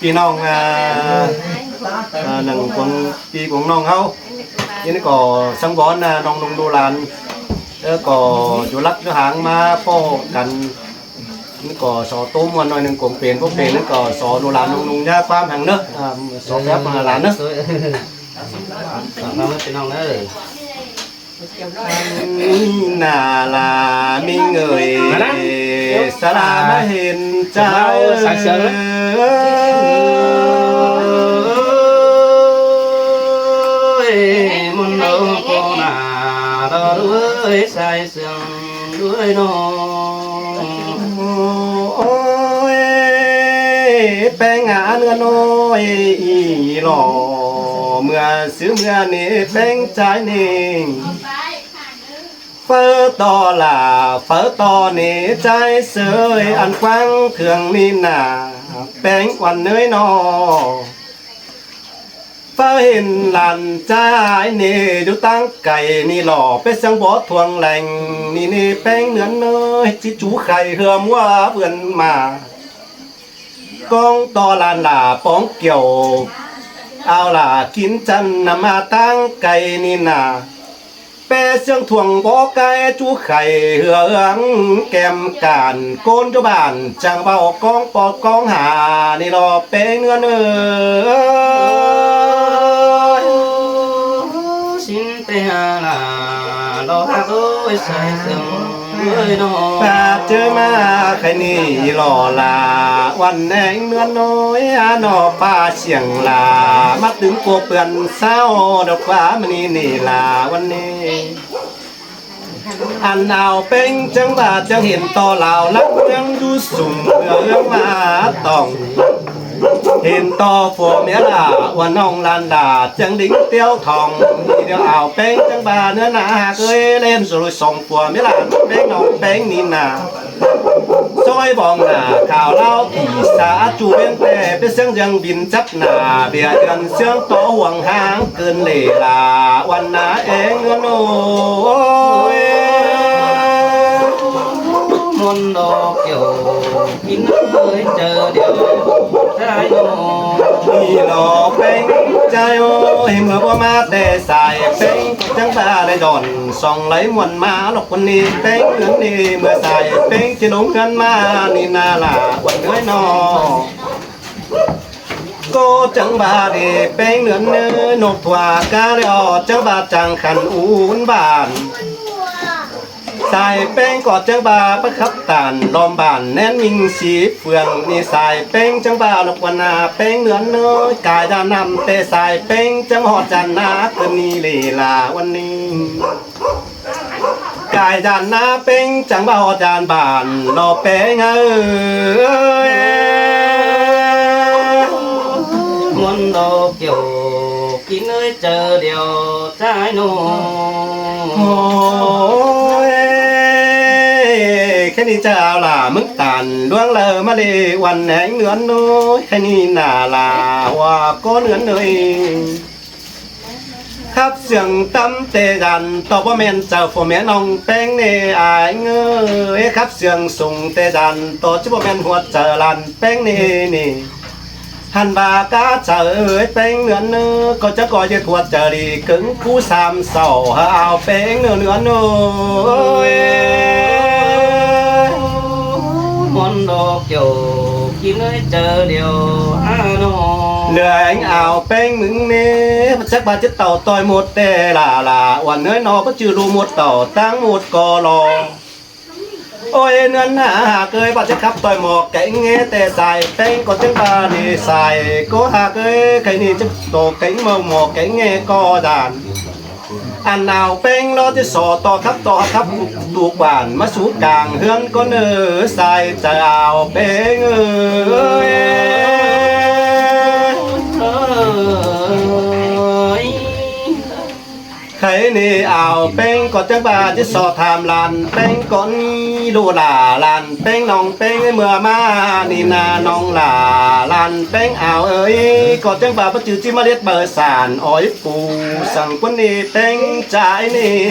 พี่น้องหนังคนพี่ของน้องเขานี่ก็สังวรน้องนุ่งดูหลานแล้วก็อยู่รักอยู่ห่างมาพ่อกันนี่ก็สอตุ้มวันหน่อยหนึ่งกงเปลี่ยนพวกเปลี่ยนนี่ก็สอดูหลานนุ่งยาความห่างเนอะสอแป๊บมาหลานเนอะน้องพี่น้องเนอะน่าลามิ่งเอ่ยสลามาเห็นเจ้ามุนโลโกนาดอด้วยสายเสียงด้วยน้องโอ้ยแป้งงานเงินน้อยอีหล่อเมื่อซื้อเมื่อนี้แป้งใจนิ่งเฟ้อต่อล่ะเฟ้อต่อนี่ใจเสยอันควังเครื่องนี่นาแป้งกวันเนยนอเฟ้อเห็นหลานใจนี่ดูตั้งไก่นี่หล่อเป็นสังบอทวงแหล่งนี่แป้งเนื้อเนยจิจูไข่เหือมว่าเพื่อนมากองต่อลานล่ะป้องเกี่ยวเอาล่ะกินจันนำมาตั้งไก่นี่นาเปเสียงถ่วงบอกไก่จูไข่เหืองแก้มการโกนเจ้าบ้านจังเบากองปอดกองหานี่รอเป้งเนื้อเนื้อสินเตหาลาดอกฮักโอ้ยใส่เสียงปาเจอมาใครนี่หล่อลาวันแหงเนื้อน้อยนอป้าเสียงลามาถึงโกเปื่อนเศร้าดอกฟ้ามันนี่ลาวันนี้อันเอาเป็นจังบาจังเห็นต่อเหล่าลักยังดูสุ่มเรื่องมาต้องเห็นต่อฝนเมียล่ะว่าน้องลานดาจังดิ้งเตี้ยวทองนี่เดี๋ยวเอาเป็นจังบาเนื้อหนาเคยเล่นสุดส่งฝัวเมียล่ะเป็นน้องเป็นนี่นาซอยบองหน้าข่าวเล่าที่สาจูเป็นแต่เป็นเสียงยังบินจับหน้าเบียดกันเสียงต่อห่วงหางเกินเล่ลาวันหน้าเองเงินโอ้ยมนดอกเกี่ยวกินเคยเจอเดียวใจโน่นี่หล่อเป็นใจโอ้ยเมื่อว่ามาแต่สายเป็นจังบ้าได้ดอนส่องไหลมวนมาหลอกคนนี้เป็นเงินนี่เมื่อสายเป็นจะลงเงินมานี่นาล่ะวันเนื้อนอก็จังบาดีเป็นเนื้อเนื้อนกถั่วกาเลยออจังบาจังขันอุ่นบานสายเป้งกอดจังบาประคับตานลอมบานแน่นมิงสีเฟืองนี่สายเป้งจังบาลกวนาเป้งเหนือนน้อยกายดานำแต่สายเป้งจังหอดจันนาคืนนี้ลีลาวันนี้กายดานนาเป้งจังบาหอดจานบานรอเป้งเอ้ยมวนดอกเกี่ยวกินเอ้ยเจอเดียวใจโน่แค่นี้จะเอาล่ะมึกตานดวงเลอมาเลยวันแหงเนื้อน้อยแค่นี้น่าลาว่าก็เนื้อเลยครับเสียงตั้มเตดันตอบว่าแม่นเจ้าพ่อแม่น้องแป้งเนอายเงยครับเสียงส่งเตดันตอบจะว่าแม่นหัวเจอลันแป้งนี่หันบากาเจอแป้งเนื้อเนื้อก็จะก่อจะขวดเจอดีกึ่งคู่สามเสาเอาแป้งเนื้อน้อยมนดอกเกี่ยวกินเลยเจอเดียวโนเหลือanh ảo bánh mừng nè chắc bà chết tàu tôi một tè là hoàn nơi nó có chữ đủ một tàu tăng một cò lò ôi nên hạ cười bà chết khắp tôi một cái nghe tè xài bánh có tiếng bà đi xài có hạ cười cái này chắc tổ cánh màu một cái nghe co đàn anh nào bánh nó thì sò to khắp tuộc bản mà xuống càng hương có nửa xài chờ ảo bánh ơi thấy nè ảo bánh có chắc bà chứ sò tham làn bánh con lùa là làn bánh nòng bánh mưa ma nì nà nòng là làn bánh ảo ơi có chắc bà bắt chữ chi mà liết bờ sàn ỏi phù sang quân nì bánh trái nì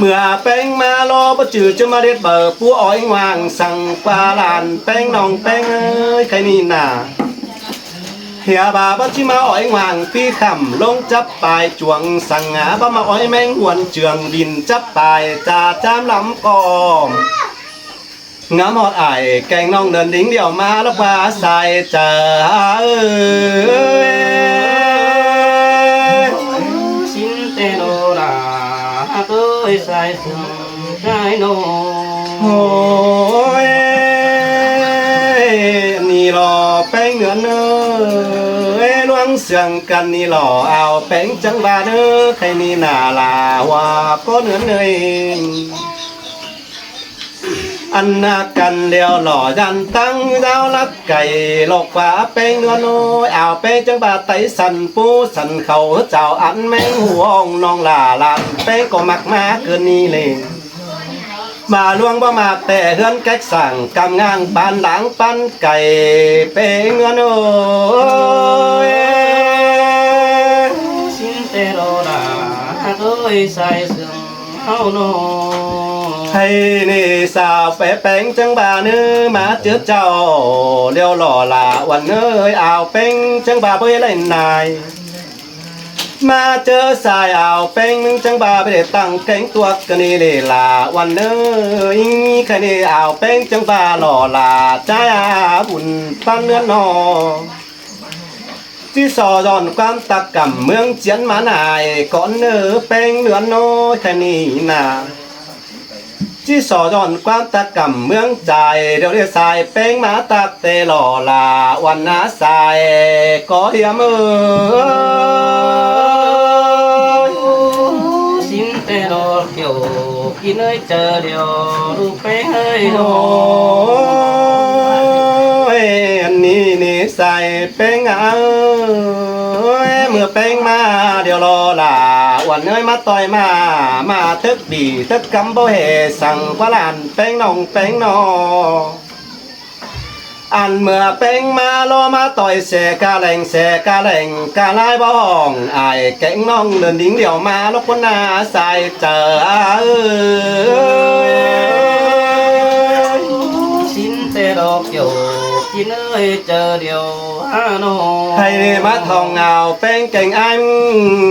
มื่อแป้งมารอบ่จืดจะมาเด็ดเบอร์ปัวอ้อยวางสั่งปลาลานแป้งน้องแป้งเอ้ยใครนี่น่ะเฮียบาบ่ชิมาอ้อยวางพี่คำลงจับปลายจวงสั่งหาบ่มาอ้อยแมงหวนเจืองดินจับปลายจ่าจามลำกอมงามอดไอแกงน้องเดินดิ้งเดี่ยวมาแล้วปลาใส่เจอสินเตโนราตัวใส่ซึ่งใจโนโอ้ยนี่หล่อแป้งเหนือเนอลวงเสียงกันนี่หล่อเอาแป้งจังบาเนอใครนี่น่าลาว่าก็เหนือเนยอันนากันเดียวหล่อยันตั้งดาวลักไก่หลอกว่าแป้งเนื้อน้อยเอาแป้งจังบาไตสันปูสันเขาเจ้าอันแมงหัวองน้องลาลานแป้งก็มักมาเกินนี้เลยมาลวงบ่มาแต่เฮือนแก๊กสั่งกำงางปานหลังปันไก่แป้งเนื้อน้อยสินเตโนราตัวใส่ซึ่งเอาโนให้นี่สาวแป้งจังบาเนื้อมาเจอเจ้าเลี้ยวหล่อละวันเอ้ยเอาแป้งจังบาเพื่อเล่นนายมาเจอสายเอาแป้งมึงจังบาไปได้ตั้งแกงตัวกันนี่เลยละวันเอ้ยแค่นี้เอาแป้งจังบาหล่อละใจอาบุญปั้นเนื้อนอที่สอดอนความตะกำเมืองเจียนมาหนายก่อนเนื้อแป้งเนื้อน้อยแค่นี้นะที่สอดอนความตะกำเมืองใจเดี๋ยวเรียกสายแป้งมาตักเตหล่อลาวันน้าสายก็เฮียมือสินเตโนเกี่ยวกินเอ้ยเจอเดียวรูปแป้งเอ้ยโนอันนี้นี่ใส่แป้งเมื่อแป้งมาเดี๋ยวรอลาวันเอ้ยมาต่อยมาทึกดีทึกกำบ่เหสั่งกว่าลานแป้งน้องแป้งนออันเมื่อแป้งมารอมาต่อยเสกาแหล่งเสกาแหล่งกาลายบ้องไอ้แกงน้องเดินดิ้งเดี่ยวมาลกคนหน้าใส่เจอสินเตโนเกี่ยวกินเอ้ยเจอเดียวฮาโนให้มาทองเงาแป้งแกงอัน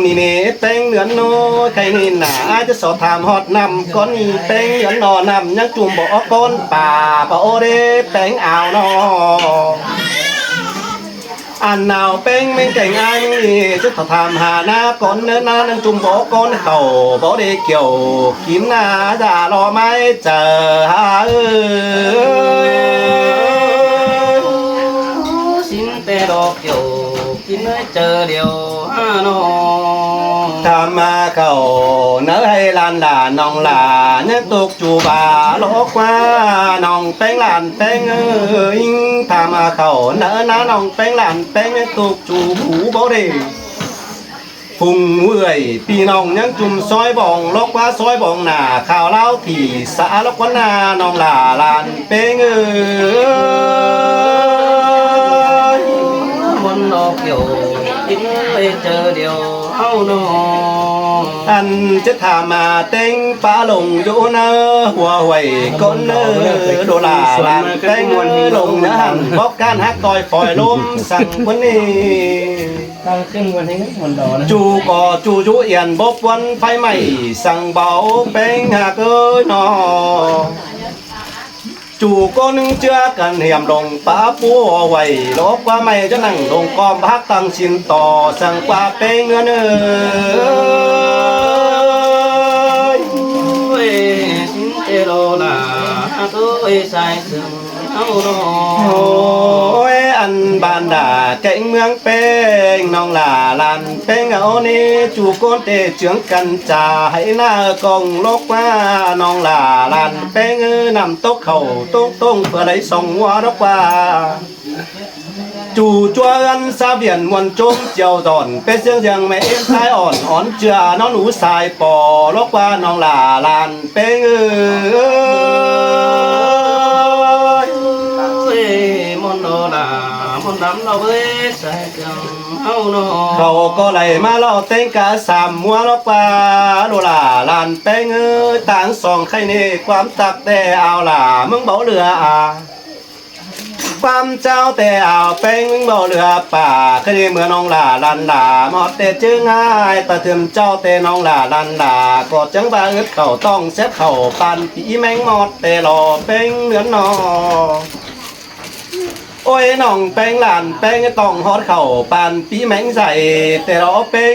นี่แป้งเหลือนโน้ใครนี่หนาจะสอบถามฮอดนำก้อนนี้แป้งเหลือนนอนำยังจุ่มบ่อก้นป่าป่าโอเดแป้งอ่าวนออันหนาวแป้งไม่แกงอันนี่จะสอบถามหาหน้าก้อนเนื้อหน้านั่งจุ่มบ่อก้นเข่าบ่ได้เกี่ยวกินหน้าจะรอไม่เจอสินเตโนเกี่ยวกินเอ้ยเจอเดียวฮาโนทำมาเขาเนื้อให้ลานด่าน้องหลาเนี่ยตกจูบาโลกว่าน้องแป้งหลานแป้งอิงทำมาเขาเนื้อน้าน้องแป้งหลานแป้งเนี่ยตกจูหูบ่ได้พุ่งเมื่อยพี่น้องยังจุ่มซอยบ่องโลกว่าซอยบ่องหน้าข่าวเล่าที่สาโลกว่านาน้องหลาลานแป้งวันนอกเกี่ยวกินเอ้ยเจอเดียวเอาโนอันจะถามมาเต็งปลาลงอยู่เนอหัวไหวก้นเนอโดลาลานเต็งลงนะหันบอกการฮักต่อยปล่อยลมสั่งคนนี้ตั้งขึ้นวันนี้วันดอนะจูก่อจูเอียนบกวันไฟไหม้สั่งเบาเป้งหักนอจูก็นึงเชื่อกันเหี่ยมลงป้าปูไว้ลบว่าไม่จะนั่งลงกอมพักตั้งชินต่อสั่งกว่าเป็นเงินสินเตโรนาตัวใส่ซึ่งเอาโนโอ้ยอันบานด่าแก่งเมืองเป้งน้องหลาลานเป้งเอานี่จูโกนเตเจืองกันจ่าให้หน้ากองลกว่าน้องหลาลานเป้งนำโต๊ะเข่าโต๊ะต้งเพื่อได้ส่งวัวรกว่าจูจวนซาเบียนมวนจงเจียวดอนเป็นเสียงยังไม่เอ็นท้ายอ่อนเจือน้องหนูสายปอลกว่าน้องหลาลานเป้งมอนโน là môn đắm nó với sai chẳng hao nóเขาก็เลยมาเล่าเต้งกะสามมัวลอกปลาโลล่าลานแป้งต่างสองใครนี่ความตักแต่เอาล่ะมึงเบาเรือความเจ้าแต่เอาแป้งมึงเบาเรือป่าคดีเมื่อน้องล่าลันล่าหมดแต่จึงง่ายตะเถื่อมเจ้าแต่น้องล่าลันล่าก็จังบ่าอึดเข่าต้องเซ็ตเข่าปันปีแมงหมดแต่รอแป้งเหลือนนอโอ้ยน้องแป้งหลานแป้งต้องฮอดเข่าปานปีแมงใส่แต่เราแป้ง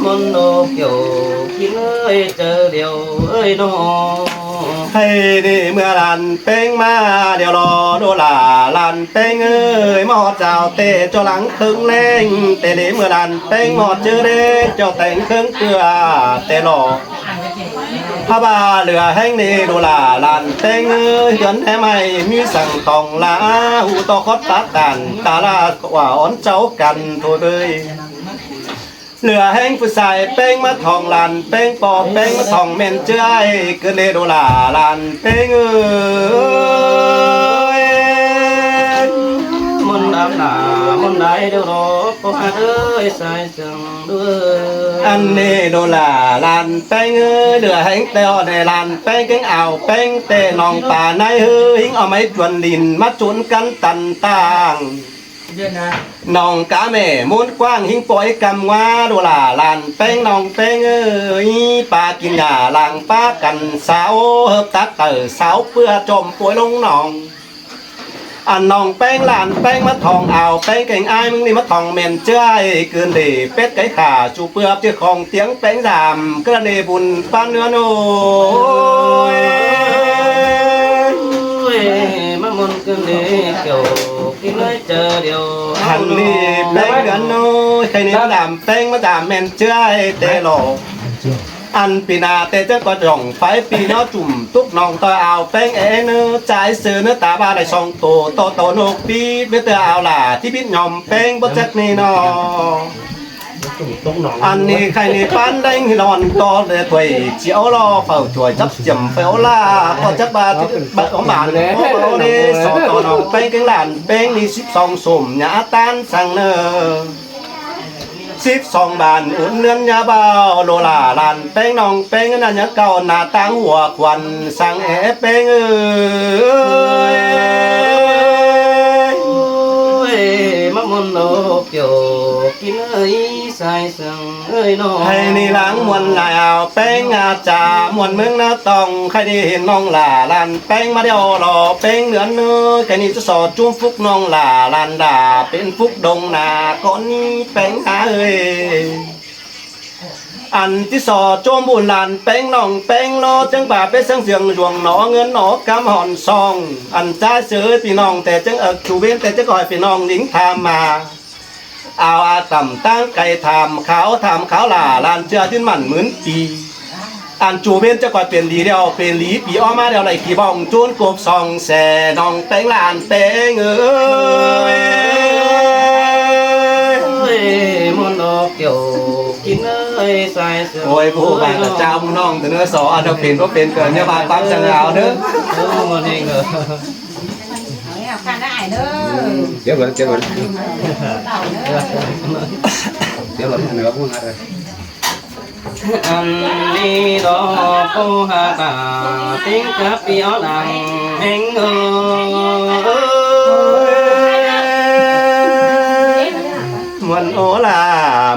môn đồ kiểu kín ơi chờ điều ơi nó ให้ดีเมื่อหลานแป้งมาเดี๋ยวรอดูหล่าหลานแป้งมาฮอดเจ้าเตะเจ้าหลังครึ่งแรงแต่ดีเมื่อหลานแป้งหมดเจอเด้เจ้าแต่งเครื่องเกลือแต่รอพระบาเหลือแห้งนี่ดูล่ะลานเต้งย้อนแท้ไม่มีสั่งทองลาหูต่อคดตัดกันตาลาว่าอ่อนเจ้ากันโทเลยเหลือแห้งผู้ชายเป้งมาทองลานเป้งปอเป้งมาทองเมนเจ้ยเกินเลยดูล่ะลานเป้งmôn đắm là môn đại điều đó có hai ơi sai chẳng đôi อันนี้ดูล่ะลานแป้งเหลือแห้งเตอในลานแป้งแกงอ่าวแป้งเตนองป่าในหิงเอาไม้จวนดินมาจุนกันตันต่างน้องกะแม่มุนกว้างหิงปล่อยกำว่าดูล่ะลานแป้งน้องแป้งปลากินหญ้าลางป้ากันสาวเฮิบตักเตอสาวเปื้อจมป่วยลงหนองอันน้องแป้งหลานแป้งมะทองเอาแป้งเก่งอายมึงนี่มะทองเมนเจ้ยเกินดีเป็ดไก่ขาจูเปลือกเจ้าของเตียงแป้งดำกระเนบุญป้านเนื้อโน้ย mà môn cơn đi kiểu kín ơi chờ điều หันนี่แป้งเดือนโน้ยใครนี่มาดำแป้งมาดำเมนเจ้ยเตะหลอกอันปีนาเตจะก็จ่องไฟปีน้อจุ่มตุกน้องต่อเอาแป้งเนื้อใจเสือเนื้อตาบาได้ช่องโตนกปีเมื่อเตอเอาล่ะที่พิษยอมแป้งบ่จักนี่นออันนี้ใครนี่ปั้นได้นอนต่อเลยถวยเจียวรอเฝ้าถวยจับจำเฝ้าล่าก็จักบาบัดของบ้านโอ้โหนี่สอต่อน้องแป้งกังหลานแป้งนี่12สุ่มหยาตานสั่งเนอ12 บาทอุ่นเนื้อยาเบาโลลาลานแป้งน้องแป้งนั่นยาเก่าหน้าตั้งหัวควันสั่งแป้งmà môn đồ kiểu kín ơi sai chẳng ơi nó ให้นี่ล้างมวนลายเอาแป้งอาจามวนเมืองนาตองใครได้เห็นน้องหล่าลานแป้งมาเดียวรอแป้งเหนือเนื้อใครนี่จะสอดจุ้มฟุกน้องหล่าลานด่าเป็นฟุกดงนาก้อนนี้แป้งหาอันที่สอดโจมบุญลานแป้งน้องแป้งรอจังบ่าไปเสียงเสียงหลวงหนอเงินหนอกำหอนซองอันจ้าเสือพี่น้องแต่จังจูเว้นแต่จะก่อยพี่น้องลิงทามมาเอาอาต่ำตั้งไก่ทำเขาหล่าลานเจือที่มันเหมือนปีอันจูเว้นจะก่อยเปลี่ยนดีเดียวเปลี่ยนหลีปีอ้อมาเดียวไหลกี่บ้องจูนกบซองแส่น้องแป้งลานแป้งmôn đồ kiểu kín ơi sai chẳng โอ้ยผู้บางเจ้ามึงน้องแต่เนื้อสออันเดียวเป็นก็เป็นเกินเนี่ยบางปั๊บจังเอาเด้อ môn đi ngờ กันได้เด้อ เดี๋ยวก่อนเดี๋ยวก่อน เต่าเด้อ เดี๋ยวก่อนเหนือพวกนั้นเลย anh đi đó cô hà tà tiếng cáp đi ó đằng anh ơi มวนโอล่า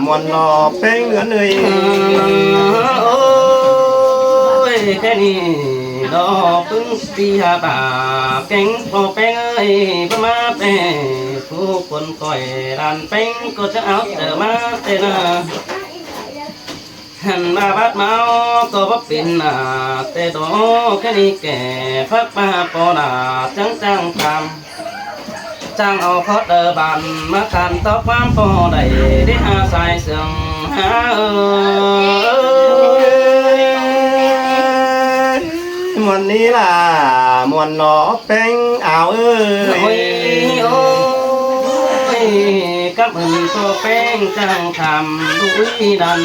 มวนนอแป้งเหนือเนย ôi cái này đó cứng đi hà tà cánh phô bánh ơi bơ má bè phu quần còi đàn bánh có chắc áo chờ má tên à hành ba bát máu có bắp pin à tê đó cái đi kẻ phát ba po là trắng trắng tham trang ao khót đờ bàn má càn tóc mám po đầy để ha sai sương ha ơi มวนนี้ล่ะมวนนอแป้งเอาôi ôi các mình tô bánh trang tham đuôi đàn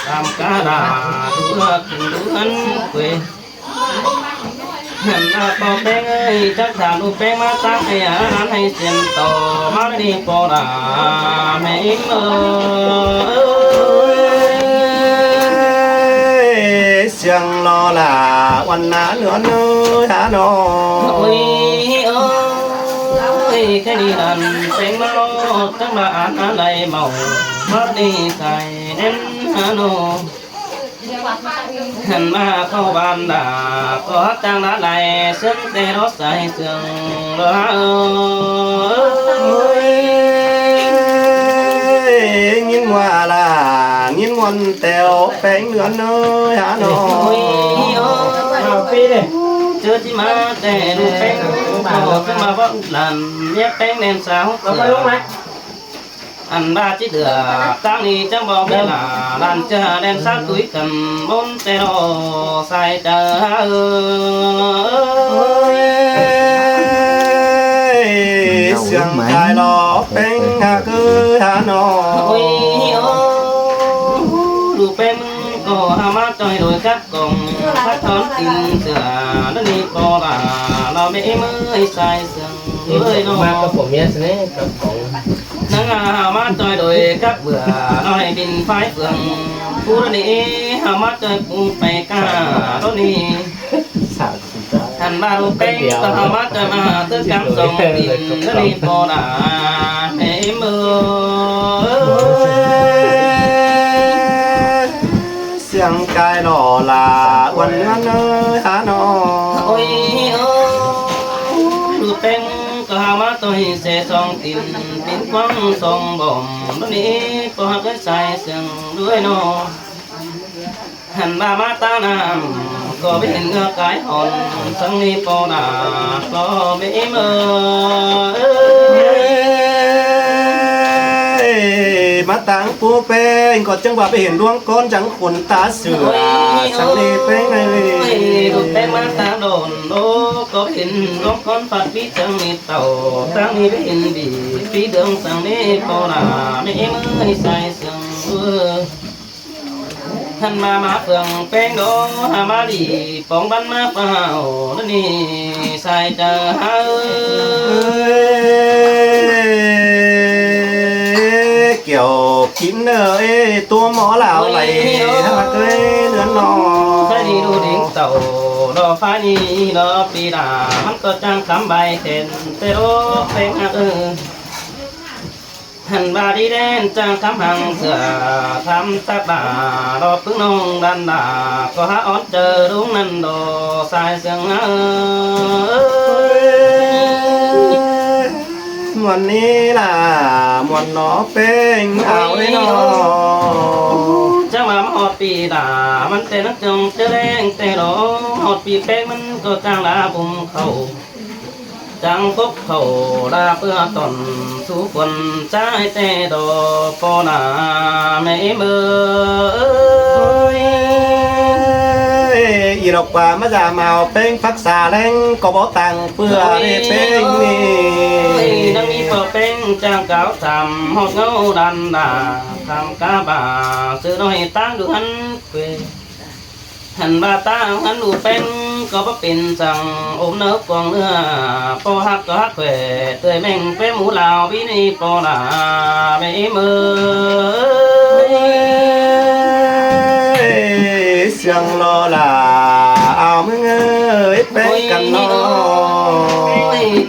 tham cá đà đuôi đuôi quê หันมาปอแป้งเอ้ยจักถามลูกแป้งมาตั้งให้อาหารให้เสียนต่อมาดีปอดาแม่อิมเสียงรอล่ะวันหนาเหลือเนื้อหาหนอ โอ้ยเอ้ยแค่นี้นั่นแป้งมาโลจังมาอ่านอะไรเมามาดีใส่เน้นหาโนหันมาเข้าบ้านด่าก็จังละไหลเสื่องแต่รถใส่เสื่องรองินว่าล่ะงินวันแตวแป้งเหลือเนื้อหาหนอ ปีเลยเจอที่มาแต่ดูแป้งก็ขึ้นมาว่าหลานแยกแป้งแนมสาวก็ไปลงไหมอันบาจิเดือตั้งนี้จะบอกไม่ลาลานจะแดนสักตุ้ยกันบนแต่รอใส่เจอเสียงกายรอแป้งหาคือหาหนอ โอ้ยดูแป้งก็หามาจอยโดยกัดกองพัดถอนกินเสือนั่นนี่พอละเราไม่เมื่อยใส่เสือเลยน้องมากับผมเนี่ยสิกับผมนั่งหามาจอยโดยกัดเบื่อน้อยบินไฟเฟืองผู้นี้หามาจอยปูไปก้าตัวนี้ท่านบาลูกแป้งก็หามาจอยมาตื้อกำส่งดินนั่นนี่พอละให้มือเสียงกายหล่อลาวันเนื้อเนื้อหาหนอ โอ้ยดูเป็นก็หามาตัวเสสองตินเป็นควังสองบ่มตัวนี้ก็หักใส่เสียงด้วยนอหันมาตาน้ำก็ไม่เห็นเงือกายหอนสังนี้ปอดาก็ไม่เมื่อ มาตั้งปูแป้งก็จังว่าไปเห็นดวงก้อนจังขนตาเสือสังเลแป้งไง ดูแป้งมาตาโดนโลก็เห็นดวงก้อนฝัดวิจังมีเต่าตั้งนี้ไปเห็นบีปีเดืองสังนี้ปอดาไม่เมื่อใส่เสียงท่านมาเฟืองแป้งโดหามาดีปองบันมาเปล่านั่นนี่ใส่เจอหาเกี่ยวกินเอ้ยตัวหมอเหล่าไหลถ้าเคยเลือนนอ ใส่ดีดูดิ้งเต่าดอกฟ้านี่ดอกปีดามันก็จังคำใบเข็นเตโรแป้งหันบาดีแดนจังคำหังเสือทำตาบารอพึ่งนองดันดาก็หาออดเจอรุ้งนั่นดอสายเสียงวันนี้ล่ะมวนหนอเป้งเอาเลยนอจังมาหอดปีดามันแต่นักจงเจแรงแต่รอหอดปีแป้งมันก็กลางลาบุมเขาจังพบเขาลาเพื่อตนสู่คนใจแต่ดอปอนาไม่เมื่ออีดอกว่ามาจะมาเอาเป้งฟักษาแรงก็บ่ตังเพื่อได้เป้งนี่นังมีเปิดเป้งจังเก่าทำหอดเงาดันดาทำกาบาซื้อน้อยตั้งดูหันเปหันบาตาหันดูเป็นก็บ่เป็นสั่งอมเนื้อกองเนื้อพอหักก็หักแขวเตยแม่งเป้หมูลาววินี่ปอลาไม่เมื่อเสียงรอล่ะเอามึงเอ้ยเป้งกันนอ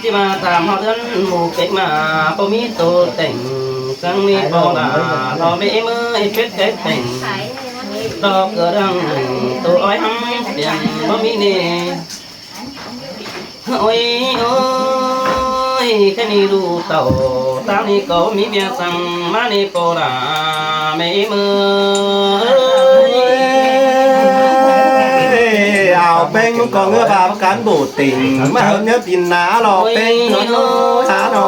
ที่มาตามเขาท่านหมู่เก็กมาพอมีตัวแต่งสังมีปอลาเราไม่เมื่อเพชรแก่แต่งดอกกระดังตัวอ้อยห้ำเปลี่ยนบ่มีนี่โอ้ยโอ้ยแค่นี้ดูเต่าตามนี้ก็มีเมียสั่งมาในปอดาไม่เมื่อเอาเป้งก็เงือบาประกันบูดติ่งมาเฮเนื้อปินหนาหลอกเป้งนอนหาหนอ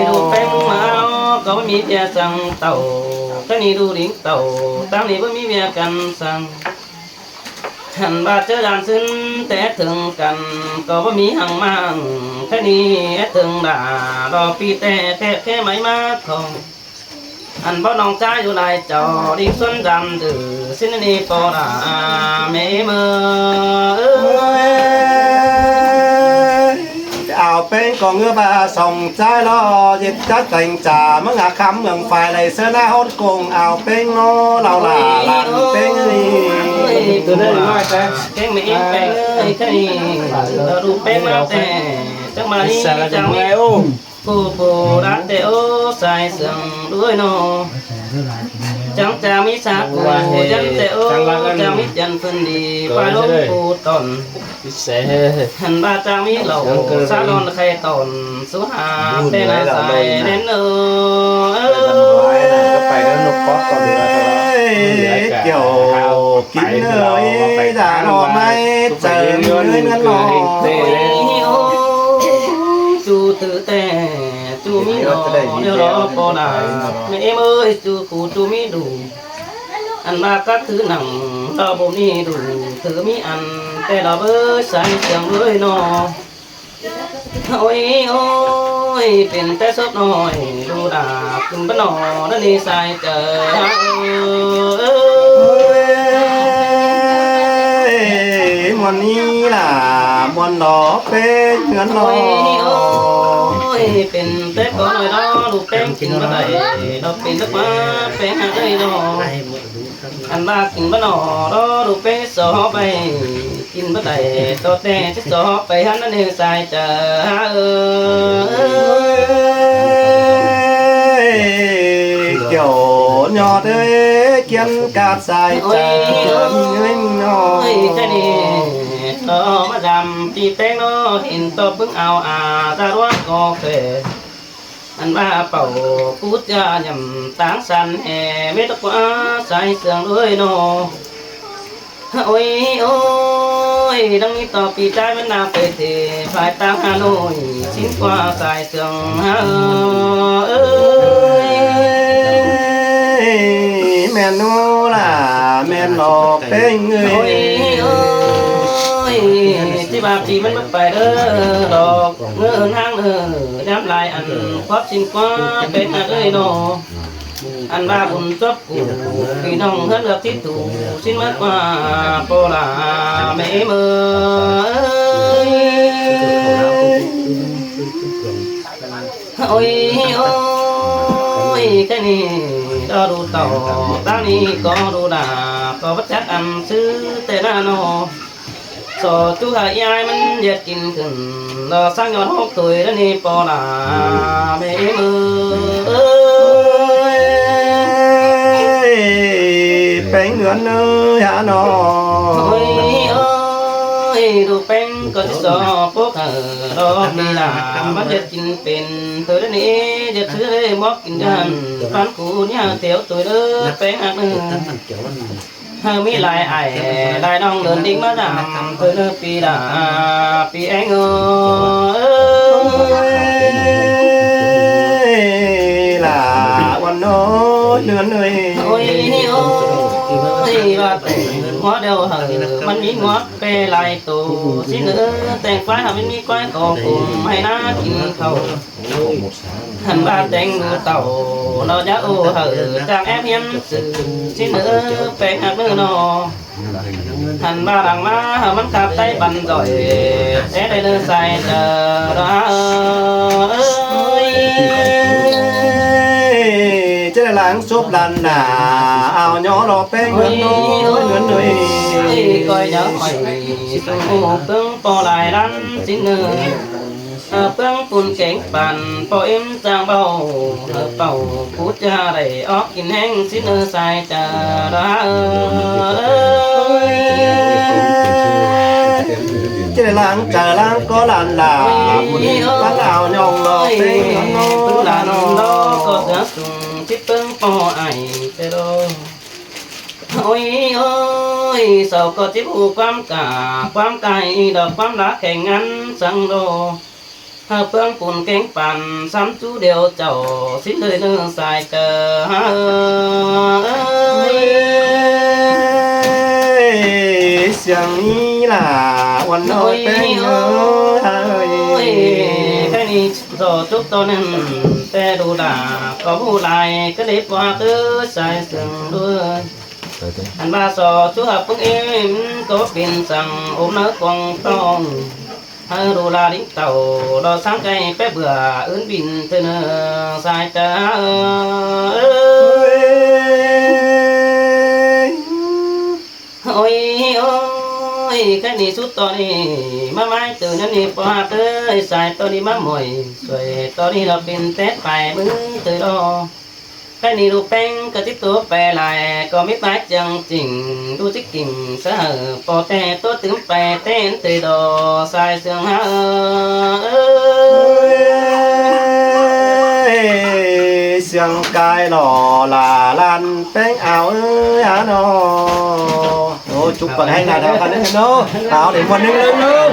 ดูเป้งมาก็มีเมียสั่งเต่าแค่นี้ดูดิ้งเต่าตามนี้บ่มีเมียกันสั่งหันบาดเจอด่านซึ้นแต่ถึงกันก็บ่มีหังมั่งแค่นี้ถึงด่ารอปีแต่แค่ไม่มาทองอันบ่น้องใจอยู่ลายจอดิส่วนดำดื้อสิ้นนี้ปอดาไม่เมื่อ งก็เงือบาส่องใจรอเย็ดจัดแต่งจ่าเมื่อคำเมืองฝ่ายไหลเสื้อหน้าฮอดกงเอาเป้งโนเราล่ะลานเป้งนี่ ตัวนั้นน้อยแต่แกงไม่แป้งแค่นี้รูปแป้งมาแต่จังมานี่จังไม่ผู้รักแต่โอ้สายเสื่อมด้วยนอจังจะมีสักผู้จันแต่โอ้จังมีจันพื้นดีไปลงผู้ตนหันบาจังมีเหล่าสาลอนใครตนสุหาเป็นสายเน้นไปแล้วนกป๊อกก่อนเกี่ยวกินเลยด่าหน่อไม่เจอเงินเงินหน่อจูtựแต่จูมีหล่อเดี๋ยวรอพอได้แม่เอ้ยจูกูจูมีดูอันมาก็คือหนังเราบ่มีดูถือมีอันแต่เราเอ้ยใส่เสียงเลยนอโอ้ยโอ้ยเป็นแต่สดน้อยดูดาบขึ้นบ้านนอนั่นนี่ใส่เจอวันนี้ล่ะวันดอกเป็นเงินน้อยเป็นเต้ก็หน่อยđóลูกแป้งกินมาได้เราเป็นนักมาแป้งหาได้ดอกอันบ้ากินบ้านนอđóลูกแป้งสอไปกินมาได้ตัวแต่จะสอไปหันนั่นเองใส่เจอเกี่ยวหยอดเอ้ยเกียนกาดใส่เจอเงินน้อยแค่นี้มาดำปีแป้งเนาะเห็นตัวเพิ่งเอาตาร้อนก็เคยอันว่าเป่าพูดจาหย่ำต่างสันแห่ไม่ต้องว่าใส่เสื่องเลยเนาะโอ้ยโอ้ยดังนี้ต่อปีใจมันนาไปเทฝ่ายต่างฮานอยสิ้นกว่าใส่เสื่องแม่นูล่ะแม่นอเป็นเงยที่บางทีมันไปดอกเงื่อนห้างน้ำลายอันครอบสิ้นกว่าเป็นอะไรเนาะอันบ้าบุญจบกูพี่น้องเฮือนเลือกที่ถูกสิ้นมากกว่าโปลาไม่เมื่อโอ้ยโอ้ยแค่นี้ก็ดูต่อตั้งนี้ก็ดูด่าก็วัดจักอันซื้อแต่หน้าโนสอจุหายายมันเย็ดกินขึ้นเราสร้างยอดหกตัวแล้วนี่ปอลาไม่มือเป็นเงินเนื้อหนอโอ้ยโอ้ยดูเป็นก็จะสอพวกรอปีลามันเย็ดกินเป็นตัวนี้เย็ดซื้อเลยมอกกินกันฟันกูเนี่ยเตี๋ยวตัวเด้อเป็นอันนึงมีลายไอ้ลายน้องเดินดิ้งมาดำเพื่อปีดาปีเองล่ะวันโน้เดือนเลยโอ้ยโอ้ยว่าแต่หัวเดียวเหมันมีหัวเปลายตัวสิเนื้อแต่งไฟมันมีก้อยกองกลุ่มให้น่ากินเขาหันบ้านแต่งดูเต่าเราจะโอ้จากแอบยันสื่อสิเนื้อแปลงหักเนื้อนอหันบ้านหลังมามันขับไต้บันจ่อยแต่ได้เนื้อใส่เจอจะได้ล้างซุปลันหนาเอาย้อรอแป้งเงินน้อยเงินหน่อยก้อยnhớ hỏiตู้เพิ่งปอลายรันสิ้นเนื้อเพิ่งปุ่นเก่งปั่นปอเอ็มจางเบาเป่าพูดจะได้ออกกินแห้งสิ้นเนื้อใส่จะจะได้ล้างจะล้างก็ลันหลาล้างเอายองรอแป้งเงินน้อยลันดอก็จะสุ่งที่เพิ่งปอไอเตโดโอ้ยโอ้ยสาวก็จิบหูความกาความไก่ดอกความรักแข่งงันสังโดหาเพื่อนปุ่นเก่งปั่นซ้ำจูเดียวเจ้าสิ้นเลยเนื้อสายเจอเสียงนี้ล่ะวันน้อยเป็นเอ้ยแค่นี้โตจุกตัวนึงแต่ดูด่าก็ผู้ลายก็เล็บว่าเตื้อสายเสียงด้วยอันบาสอชั่วพึ่งเอ็มก็เป็นสั่งอมเนื้อกวางตอง đồ là đính tàu đò sáng cây bé bừa ướn bình từ nơ sai ta ôi ôi cái này chút to đi má mai từ nó đi qua tới sai to đi má mồi rồi to đi là pin tết phải bứng từ đó cái này đồ bánh cái tích tố về lại có biết bác chân chỉnh đu tích kình xã hở bỏ tè tốt tướng về tên từ đồ sai sương hả sương cài lò là lan bánh áo ơi hả nó ô chúc còn hay là thằng con đấy nó áo để con đứng lớn nữa